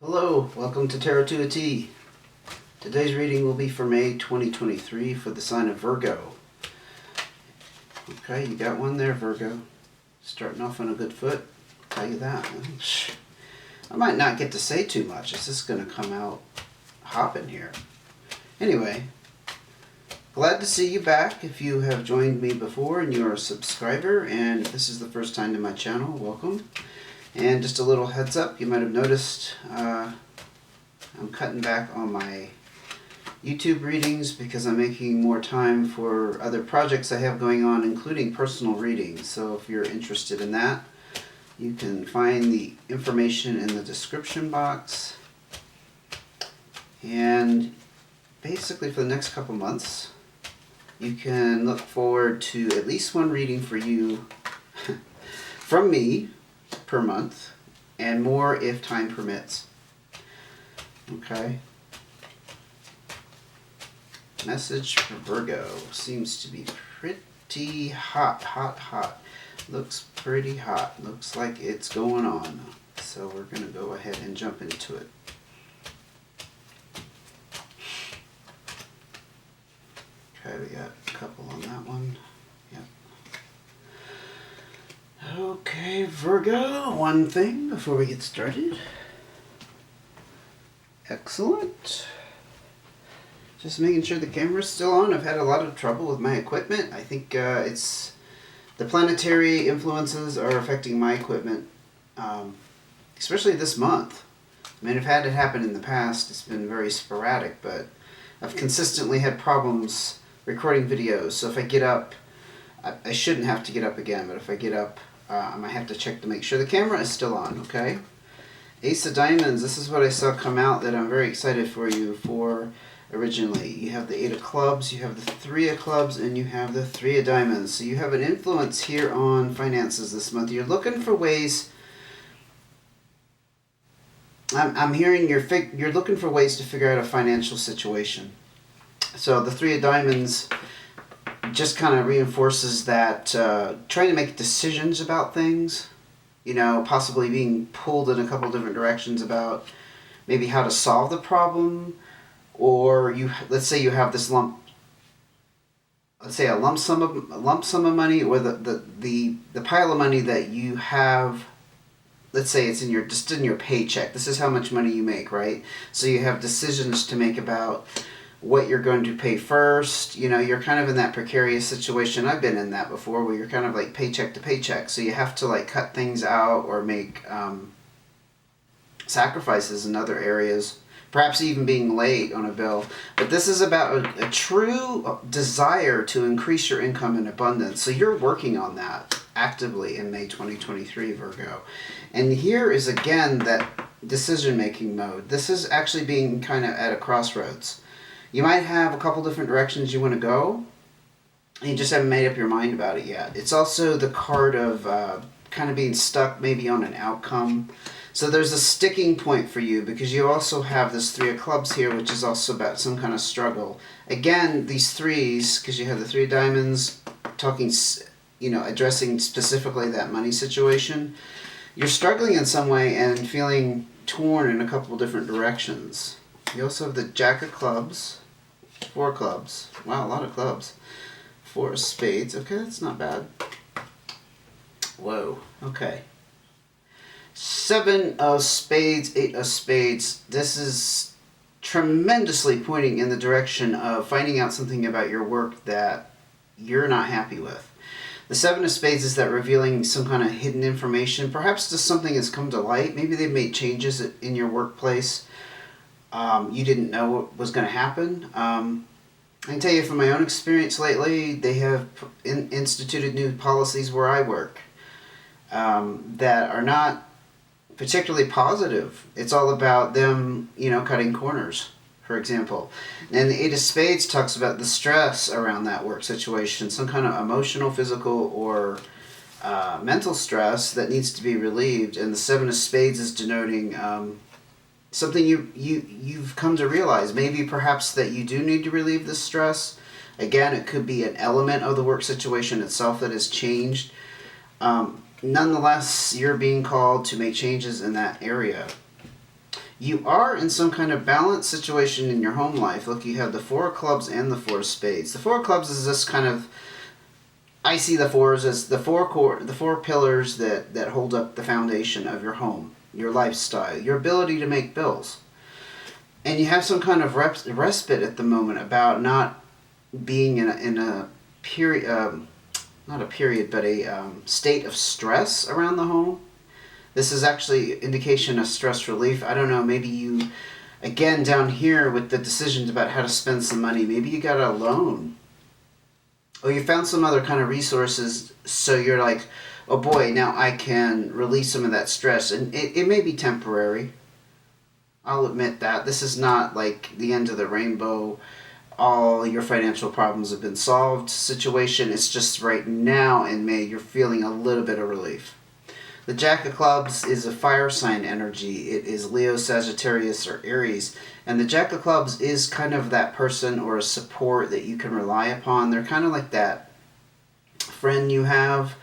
Hello, welcome to Tarot to a T. Today's reading will be for May 2023 for the sign of Virgo. Okay, you got one there, Virgo. Starting off on a good foot. I'll tell you that. I might not get to say too much. It's just going to come out hopping here. Anyway, glad to see you back. If you have joined me before and you are a subscriber, and if this is the first time to my channel, welcome. And just a little heads up, you might have noticed I'm cutting back on my YouTube readings because I'm making more time for other projects I have going on, including personal readings. So if you're interested in that, you can find the information in the description box. And basically for the next couple months, you can look forward to at least one reading for you from me per month, and more if time permits. Okay. Message for Virgo seems to be pretty hot. Looks pretty hot. Looks like it's going on. So we're going to go ahead and jump into it. Okay, we got a couple on that one. Yep. Okay, Virgo, one thing before we get started. Excellent. Just making sure the camera's still on. I've had a lot of trouble with my equipment. I think it's the planetary influences are affecting my equipment, especially this month. I mean, I've had it happen in the past. It's been very sporadic, but I've consistently had problems recording videos. So if I get up, I shouldn't have to get up again, but if I get up, I might have to check to make sure the camera is still on, okay? Ace of Diamonds, this is what I saw come out that I'm very excited for you for originally. You have the Eight of Clubs, you have the Three of Clubs, and you have the Three of Diamonds. So you have an influence here on finances this month. You're looking for ways, I'm hearing you're looking for ways to figure out a financial situation. So the Three of Diamonds just kind of reinforces that trying to make decisions about things, you know, possibly being pulled in a couple different directions about maybe how to solve the problem, or let's say you have this lump sum of money, or the pile of money that you have. Let's say it's in your paycheck. This is how much money you make, right? So you have decisions to make about what you're going to pay first. You know, you're kind of in that precarious situation. I've been in that before, where you're kind of like paycheck to paycheck. So you have to like cut things out or make sacrifices in other areas, perhaps even being late on a bill. But this is about a true desire to increase your income in abundance. So you're working on that actively in May 2023, Virgo. And here is again that decision-making mode. This is actually being kind of at a crossroads. You might have a couple different directions you want to go, and you just haven't made up your mind about it yet. It's also the card of kind of being stuck maybe on an outcome. So there's a sticking point for you, because you also have this Three of Clubs here, which is also about some kind of struggle. Again, these threes, because you have the Three of Diamonds talking, you know, addressing specifically that money situation. You're struggling in some way and feeling torn in a couple different directions. You also have the Jack of Clubs, Four of Clubs. Wow, a lot of clubs. Four of Spades. Okay, that's not bad. Whoa, okay. Seven of Spades, Eight of Spades. This is tremendously pointing in the direction of finding out something about your work that you're not happy with. The Seven of Spades is that revealing some kind of hidden information. Perhaps just something has come to light. Maybe they've made changes in your workplace. You didn't know what was going to happen. I can tell you from my own experience lately, they have instituted new policies where I work that are not particularly positive. It's all about them, you know, cutting corners, for example. And the Eight of Spades talks about the stress around that work situation, some kind of emotional, physical, or mental stress that needs to be relieved. And the Seven of Spades is denoting something you've come to realize, maybe perhaps that you do need to relieve this stress. Again, it could be an element of the work situation itself that has changed. Nonetheless, you're being called to make changes in that area. You are in some kind of balanced situation in your home life. Look, you have the Four of Clubs and the Four of Spades. The Four of Clubs is this kind of, I see the fours as the four pillars that hold up the foundation of your home, your lifestyle, your ability to make bills. And you have some kind of respite at the moment about not being in a period, not a period, but a state of stress around the home. This is actually indication of stress relief. I don't know, maybe you, again, down here with the decisions about how to spend some money, maybe you got a loan. Or you found some other kind of resources, so you're like, oh boy, now I can release some of that stress. And it may be temporary. I'll admit that. This is not like the end of the rainbow, all your financial problems have been solved situation. It's just right now in May, you're feeling a little bit of relief. The Jack of Clubs is a fire sign energy. It is Leo, Sagittarius, or Aries. And the Jack of Clubs is kind of that person or a support that you can rely upon. They're kind of like that friend you have.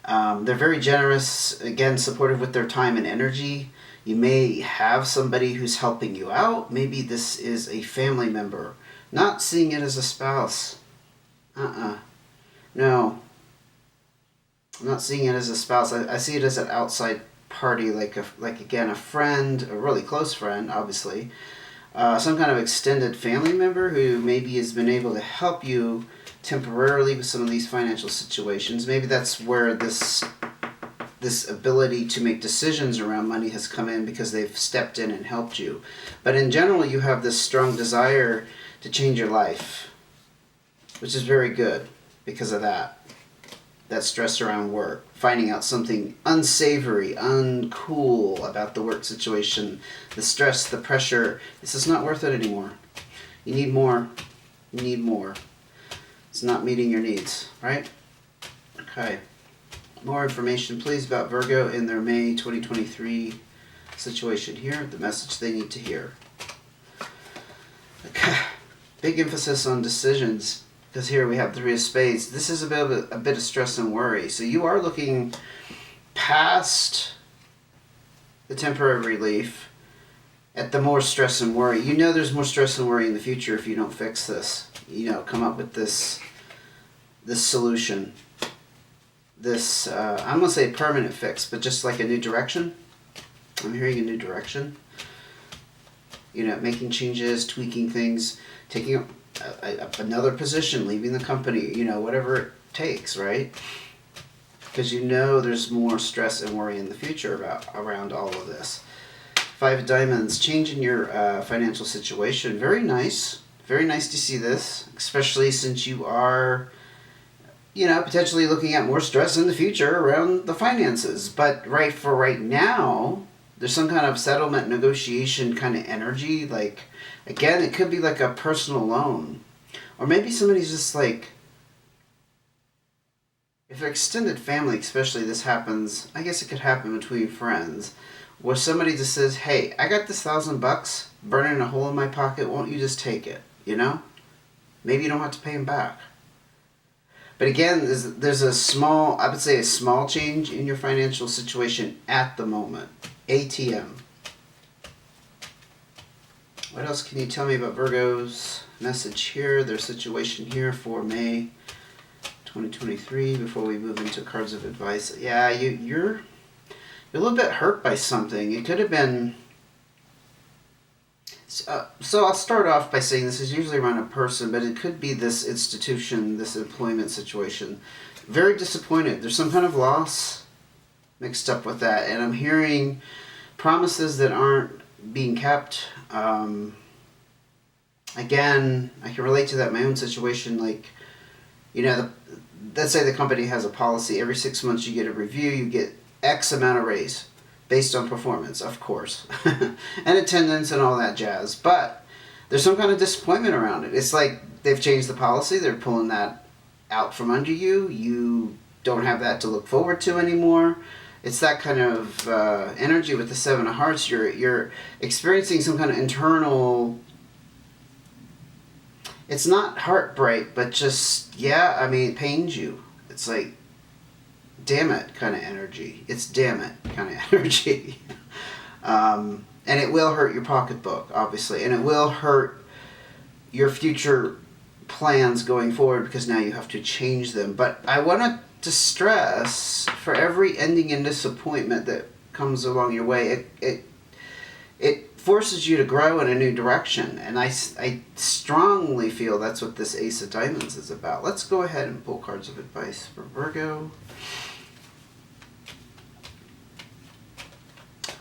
They're very generous, again, supportive with their time and energy. You may have somebody who's helping you out. Maybe this is a family member. Not seeing it as a spouse. No. I'm not seeing it as a spouse. I see it as an outside party, like again, a friend, a really close friend, obviously. Some kind of extended family member who maybe has been able to help you temporarily with some of these financial situations. Maybe that's where this ability to make decisions around money has come in, because they've stepped in and helped you. But in general, you have this strong desire to change your life, which is very good because of that stress around work, finding out something unsavory, uncool about the work situation, the stress, the pressure. This is not worth it anymore. You need more. You need more. It's not meeting your needs, right? Okay. More information, please, about Virgo in their May 2023 situation here, the message they need to hear. Okay. Big emphasis on decisions. Because here we have Three of Spades. This is a bit of stress and worry. So you are looking past the temporary relief at the more stress and worry. You know there's more stress and worry in the future if you don't fix this. You know, come up with this solution. This, I'm going to say permanent fix, but just like a new direction. I'm hearing a new direction. You know, making changes, tweaking things, taking another position, leaving the company, you know, whatever it takes, right? Because you know there's more stress and worry in the future around all of this. Five of Diamonds, changing your financial situation. Very nice. Very nice to see this, especially since you are, you know, potentially looking at more stress in the future around the finances. But right now, there's some kind of settlement negotiation kind of energy, like, again, it could be like a personal loan. Or maybe somebody's just like, if an extended family, especially this happens, I guess it could happen between friends, where somebody just says, hey, I got this $1,000 burning a hole in my pocket, won't you just take it, you know? Maybe you don't have to pay them back. But again, there's a small, I would say a small change in your financial situation at the moment. ATM. What else can you tell me about Virgo's message here, their situation here for May 2023 before we move into cards of advice? Yeah, you're a little bit hurt by something. It could have been... So I'll start off by saying this is usually around a person, but it could be this institution, this employment situation. Very disappointed. There's some kind of loss mixed up with that. And I'm hearing promises that aren't being kept. Again, I can relate to that in my own situation. Like, you know, let's say the company has a policy. Every 6 months you get a review, you get X amount of raise. Based on performance, of course, and attendance and all that jazz. But there's some kind of disappointment around it. It's like they've changed the policy. They're pulling that out from under you. You don't have that to look forward to anymore. It's that kind of energy with the Seven of Hearts. You're experiencing some kind of internal... It's not heartbreak, but just, yeah, I mean, it pains you. It's like, damn it kind of energy. It's damn it kind of energy. And it will hurt your pocketbook, obviously, and it will hurt your future plans going forward because now you have to change them. But I want to stress, for every ending and disappointment that comes along your way, it forces you to grow in a new direction. And I strongly feel that's what this Ace of Diamonds is about. Let's go ahead and pull cards of advice for Virgo.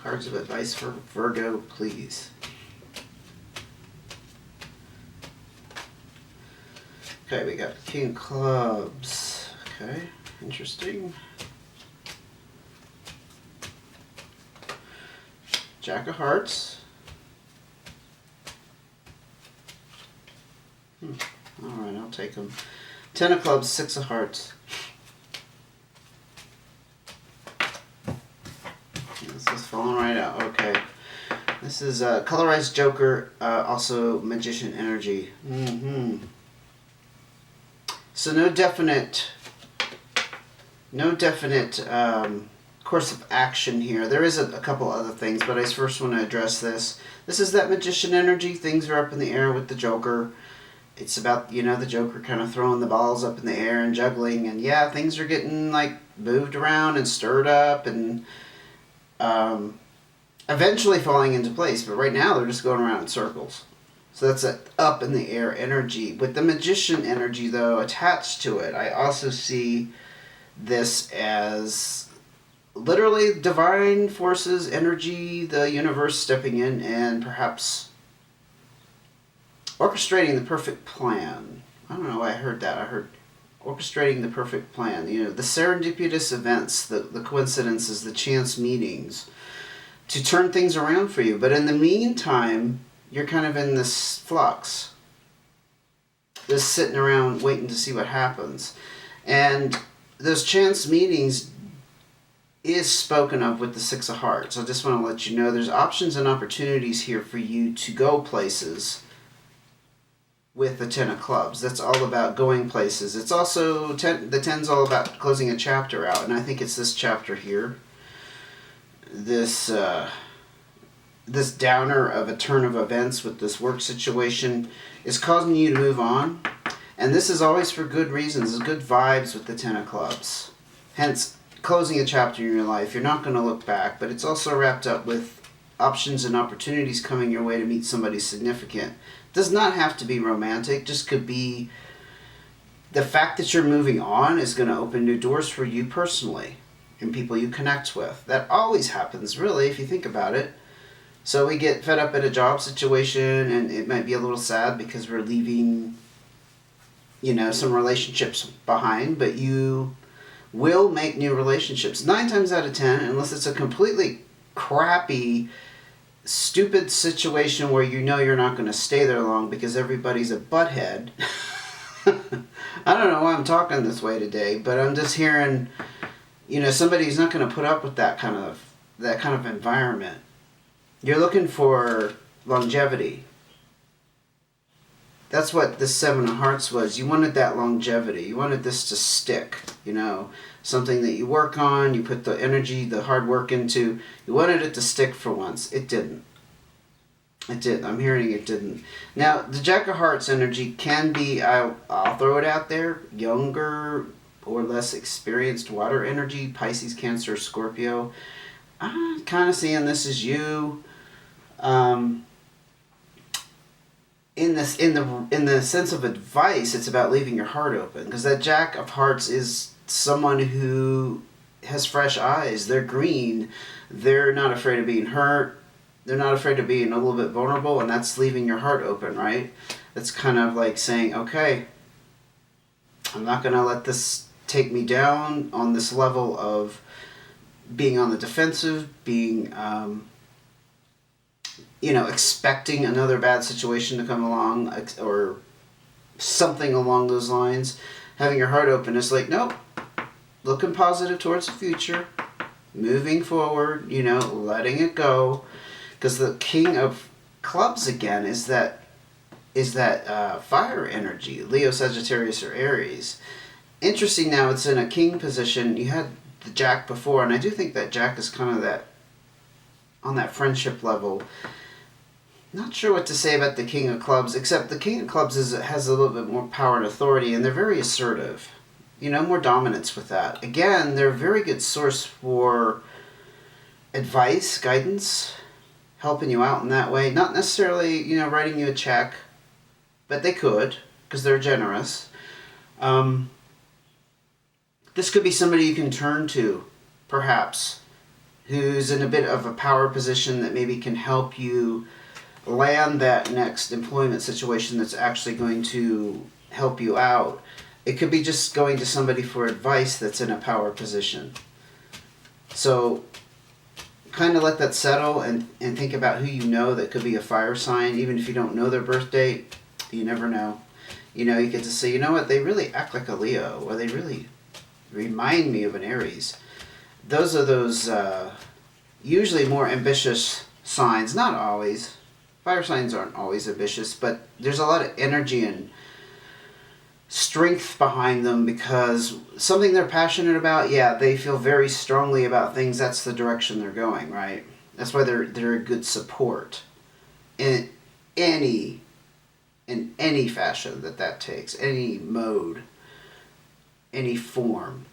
Cards of advice for Virgo, please. Okay, we got King of Clubs. Okay, interesting. Jack of Hearts. Alright, I'll take them. 10 of Clubs, 6 of Hearts. This is falling right out. Okay. This is Colorized Joker, also Magician Energy. So no definite course of action here. There is a couple other things, but I first want to address this. This is that Magician Energy. Things are up in the air with the Joker. It's about, the Joker kind of throwing the balls up in the air and juggling, and yeah, things are getting like moved around and stirred up and eventually falling into place. But right now they're just going around in circles. So that's an up in the air energy. With the Magician energy, though, attached to it, I also see this as literally divine forces, energy, the universe stepping in and perhaps orchestrating the perfect plan. I don't know why I heard that. I heard orchestrating the perfect plan. The serendipitous events, the coincidences, the chance meetings to turn things around for you. But in the meantime, you're kind of in this flux, just sitting around waiting to see what happens. And those chance meetings is spoken of with the 6 of Hearts. I just want to let you know there's options and opportunities here for you to go places with the 10 of Clubs. That's all about going places. It's also, the 10's all about closing a chapter out, and I think it's this chapter here. This downer of a turn of events with this work situation is causing you to move on. And this is always for good reasons, good vibes with the 10 of Clubs. Hence, closing a chapter in your life. You're not going to look back, but it's also wrapped up with options and opportunities coming your way to meet somebody significant. Does not have to be romantic, just could be the fact that you're moving on is going to open new doors for you personally and people you connect with. That always happens, really, if you think about it. So we get fed up at a job situation, and it might be a little sad because we're leaving, some relationships behind, but you will make new relationships. 9 times out of 10, unless it's a completely crappy, stupid situation where you're not going to stay there long because everybody's a butthead. I don't know why I'm talking this way today, but I'm just hearing, somebody's not going to put up with that kind of environment. You're looking for longevity. That's what the 7 of Hearts was. You wanted that longevity. You wanted this to stick, something that you work on, you put the energy, the hard work into. You wanted it to stick for once. It didn't. It didn't. I'm hearing it didn't. Now, the Jack of Hearts energy can be, I'll throw it out there, younger or less experienced water energy, Pisces, Cancer, Scorpio. I'm kind of seeing this as you. In the sense of advice, it's about leaving your heart open, because that Jack of Hearts is someone who has fresh eyes. They're green. They're not afraid of being hurt. They're not afraid of being a little bit vulnerable, and that's leaving your heart open, right? That's kind of like saying, okay, I'm not going to let this take me down on this level of being on the defensive, being expecting another bad situation to come along or something along those lines. Having your heart open is like, nope, looking positive towards the future, moving forward, letting it go. Because the King of Clubs, again, is that fire energy, Leo, Sagittarius, or Aries. Interesting now, it's in a King position. You had the Jack before, and I do think that Jack is kind of that on that friendship level. Not sure what to say about the King of Clubs, except the King of Clubs has a little bit more power and authority, and they're very assertive. More dominance with that. Again, they're a very good source for advice, guidance, helping you out in that way. Not necessarily, writing you a check, but they could, because they're generous. This could be somebody you can turn to, perhaps, who's in a bit of a power position that maybe can help you land that next employment situation that's actually going to help you out. It could be just going to somebody for advice that's in a power position. So kind of let that settle and think about who you know that could be a fire sign. Even if you don't know their birth date, you never know. You get to say, what, they really act like a Leo, or they really remind me of an Aries. Those are those usually more ambitious signs. Not always. Fire signs aren't always ambitious, but there's a lot of energy and strength behind them because something they're passionate about, they feel very strongly about things. That's the direction they're going, right? That's why they're a good support in any fashion that takes, any mode, any form.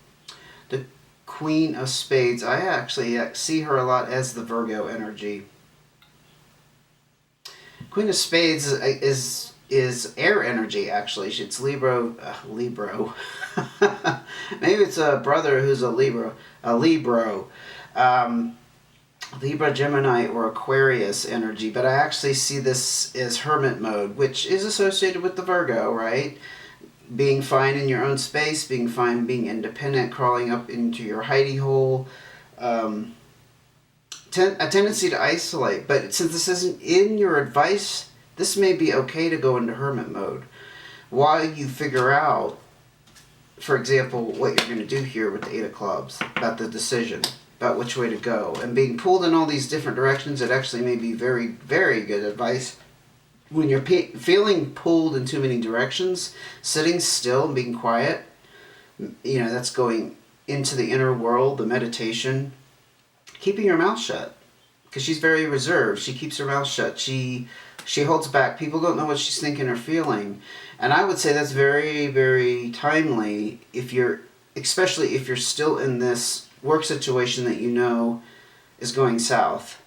The Queen of Spades, I actually see her a lot as the Virgo energy. Queen of Spades is air energy, actually. It's Libra. Maybe it's a brother who's a Libra. Libra, Gemini, or Aquarius energy. But I actually see this as hermit mode, which is associated with the Virgo, right? Being fine in your own space, being fine, being independent, crawling up into your hidey hole. A tendency to isolate, but since this isn't in your advice, this may be okay to go into hermit mode while you figure out, for example, what you're going to do here with the Eight of Clubs, about the decision, about which way to go. And being pulled in all these different directions, it actually may be very, very good advice. When you're feeling pulled in too many directions, sitting still and being quiet, that's going into the inner world, the meditation. Keeping her mouth shut, because she's very reserved. She keeps her mouth shut. She holds back. People don't know what she's thinking or feeling, and I would say that's very, very timely. Especially if you're still in this work situation that is going south,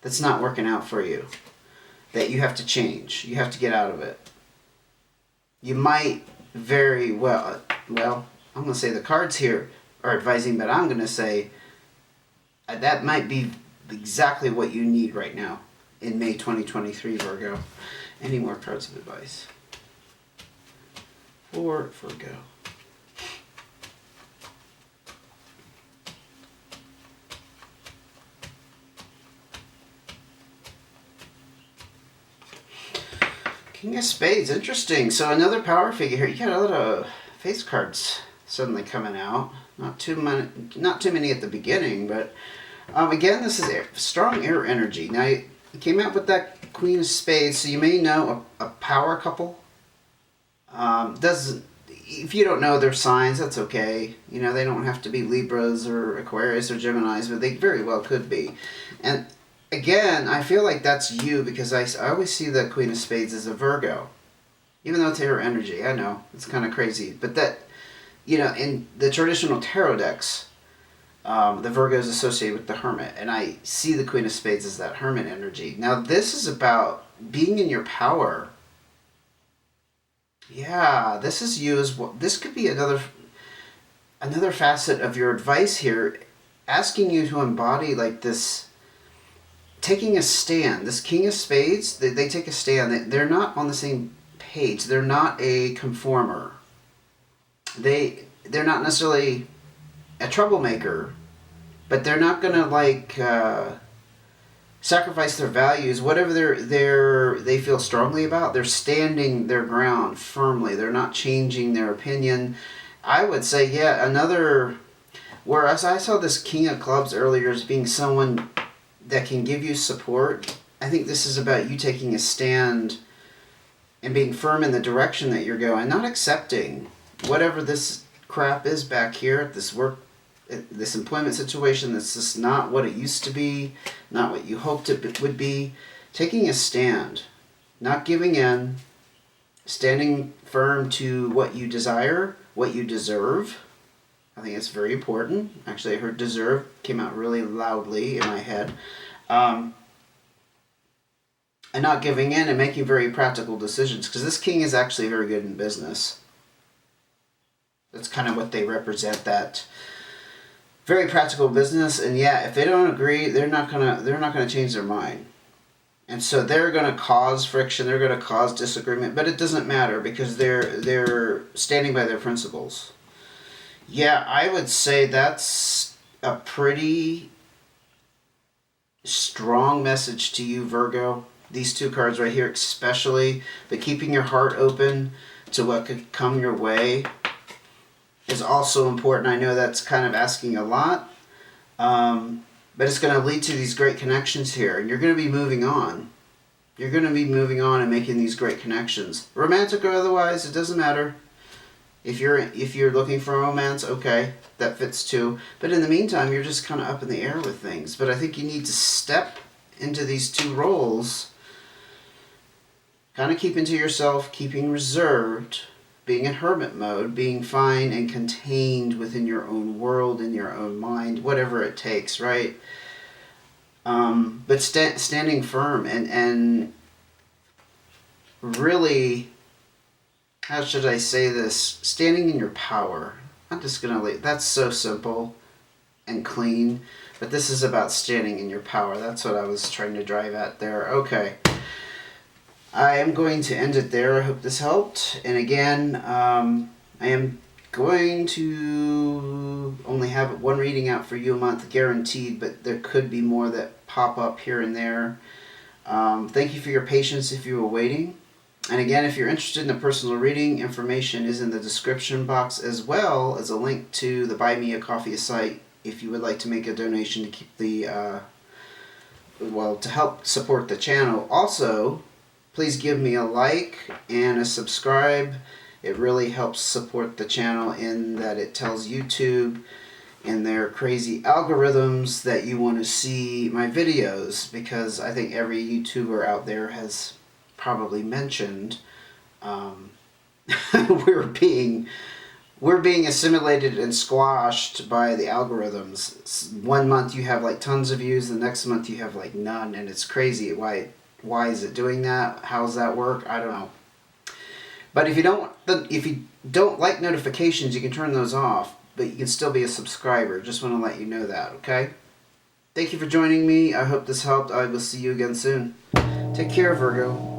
that's not working out for you, that you have to change. You have to get out of it. You might very well. I'm going to say the cards here are advising, but I'm going to say that might be exactly what you need right now in May 2023, Virgo. Any more cards of advice for Virgo? King of Spades, interesting. So another power figure here. You got a lot of face cards suddenly coming out. Not too many at the beginning, but again, this is strong air energy. Now, you came out with that Queen of Spades, so you may know a power couple. If you don't know their signs, that's okay. They don't have to be Libras or Aquarius or Geminis, but they very well could be. And again, I feel like that's you because I always see the Queen of Spades as a Virgo. Even though it's air energy, I know, it's kind of crazy. But that, in the traditional tarot decks, the Virgo is associated with the Hermit, and I see the Queen of Spades as that Hermit energy. Now, this is about being in your power. Yeah, this is you as well. This could be another facet of your advice here, asking you to embody like this, taking a stand. This King of Spades, they take a stand. They're not on the same page. They're not a conformer. They're not necessarily a troublemaker, but they're not gonna sacrifice their values, whatever they feel strongly about. They're standing their ground firmly. They're not changing their opinion. I would say, whereas I saw this King of Clubs earlier as being someone that can give you support, I think this is about you taking a stand and being firm in the direction that you're going, not accepting whatever this crap is back here at this work this employment situation that's just not what it used to be, not what you hoped it would be. Taking a stand, not giving in, standing firm to what you desire, what you deserve. I think it's very important. Actually, I heard deserve came out really loudly in my head. And not giving in and making very practical decisions, because this king is actually very good in business. That's kind of what they represent, that very practical business. And yeah, if they don't agree, they're not gonna change their mind. And so they're going to cause friction, they're going to cause disagreement, but it doesn't matter because they're standing by their principles. Yeah, I would say that's a pretty strong message to you, Virgo. These two cards right here especially, but keeping your heart open to what could come your way is also important. I know that's kind of asking a lot. But it's going to lead to these great connections here. And you're going to be moving on. You're going to be moving on and making these great connections. Romantic or otherwise, it doesn't matter. If you're looking for romance, okay, that fits too. But in the meantime, you're just kind of up in the air with things. But I think you need to step into these two roles. Kind of keeping to yourself, keeping reserved, being in hermit mode, being fine and contained within your own world, in your own mind, whatever it takes, right? But standing firm and really, how should I say this? Standing in your power. I'm just going to leave. That's so simple and clean, but this is about standing in your power. That's what I was trying to drive at there. Okay. I am going to end it there. I hope this helped. And again, I am going to only have one reading out for you a month, guaranteed, but there could be more that pop up here and there. Thank you for your patience if you were waiting. And again, if you're interested in a personal reading, information is in the description box, as well as a link to the Buy Me a Coffee site if you would like to make a donation to keep the, to help support the channel. Also, please give me a like and a subscribe. It really helps support the channel in that it tells YouTube in their crazy algorithms that you want to see my videos, because I think every YouTuber out there has probably mentioned we're being assimilated and squashed by the algorithms. One month you have like tons of views, the next month you have like none, and it's crazy. Why is it doing that? How does that work? I don't know. But if you don't like notifications, you can turn those off, but you can still be a subscriber. Just want to let you know that, okay? Thank you for joining me. I hope this helped. I will see you again soon. Take care, Virgo.